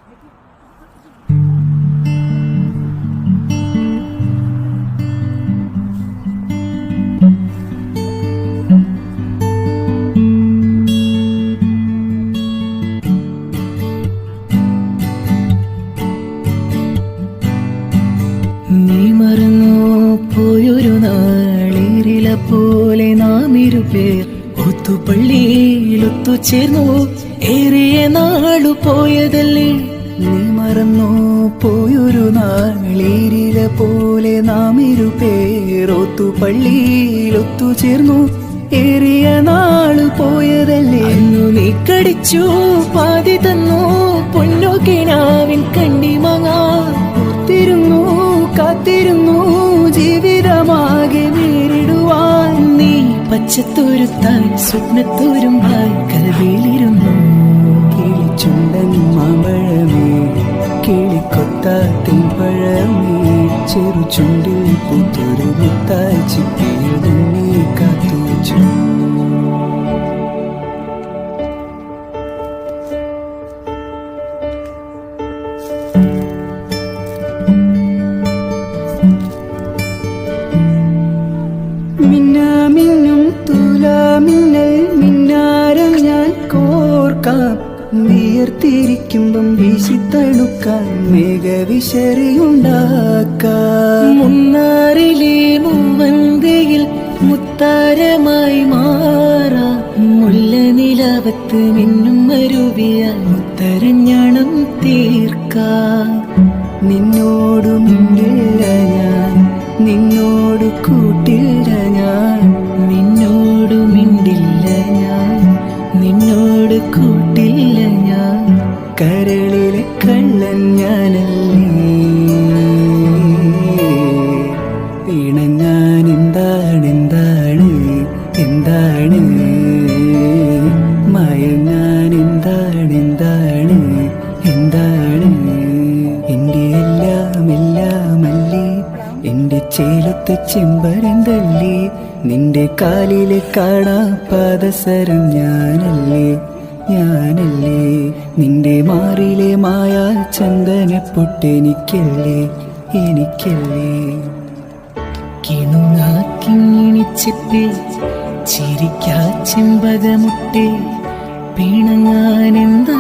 നീ മറന്നു പോയൊരു നാളിരില പോലെ നാം ഇരുപേർ ഒത്തുപള്ളിയിൽ ഒത്തുചേർന്നു ഏറിയ നാളു പോയതല്ലേ. നീ മറന്നു പോയൊരു നാളിരില പോലെ നാം ഇരുപേർ ഒത്തുപള്ളിയിൽ ഒത്തുചേർന്നു ഏറിയ നാളു പോയതല്ലേ. അന്നു നീ കടിച്ചു പാതി തന്നു പൊന്നു കിനാവിൻ കണ്ണിമങ്ങാ ഒത്തിരുന്നു കാത്തിരുന്നു ജീവിതമാകെ നേരിടുവാൻ. നീ പച്ചത്തോരുത്തായി സ്വപ്നത്തോരുമ്പായി കൽവിയിലിരുന്നു. കിളിച്ചുണ്ടൻ മാമ്പഴമേ കിളിക്കൊത്താത്തിൻ പഴമേ ചെറുചുണ്ടിൽ പൂത്തൊരു മുത്തായി ചിപ്പിയിൽ നിന്നെ കാത്തുവച്ചു. മിന്നാമിന്നും തുലാമിന്നൽ മിന്നാരം ഞാൻ കോർക്കാം. വിയർത്തിരിക്കുമ്പം വീശിത്തണുക്കാൻ മേഘവിശറിയുണ്ടാക്കാം. മുന്നാറിലെ മൂവന്തയിൽ മുത്താരമായി മാറാം. മുല്ല നിലാവത്ത് മിന്നും അരുവിയാൽ മുത്തരഞ്ഞാണം തീർക്കാം. നിന്നോടു മിണ്ടില്ല ഞാൻ നിന്നോട് കൂട്ടില്ല ഞാൻ നിന്നോട് മിണ്ടില്ല ഞാൻ നിന്നോട് കൂട്ടില്ല ഞാൻ. കരളിലെ കള്ളൻ ഞാനല്ലേ ഇണങ്ങാൻ എന്താണ് എന്താണ് എന്താണ് മയങ്ങാൻ എന്താണ് എന്താണ് എന്താണ്. എൻ്റെ എല്ലാം എല്ലാമല്ലേ എന്റെ ചേലത്തെ ചെമ്പരന്തല്ലേ. നിന്റെ കാലിലെ കാണാ പാദസരം ഞാനല്ലേ ഞാനല്ലേ. നിന്റെ മാറിലെ മായാ ചന്ദനപ്പൊട്ടെനിക്കല്ലേ എനിക്കല്ലേ. കിണുങ്ങിണിച്ചിട്ട് ചിരിക്കാ ചെമ്പകമുട്ടേ പിണങ്ങാൻ എന്താ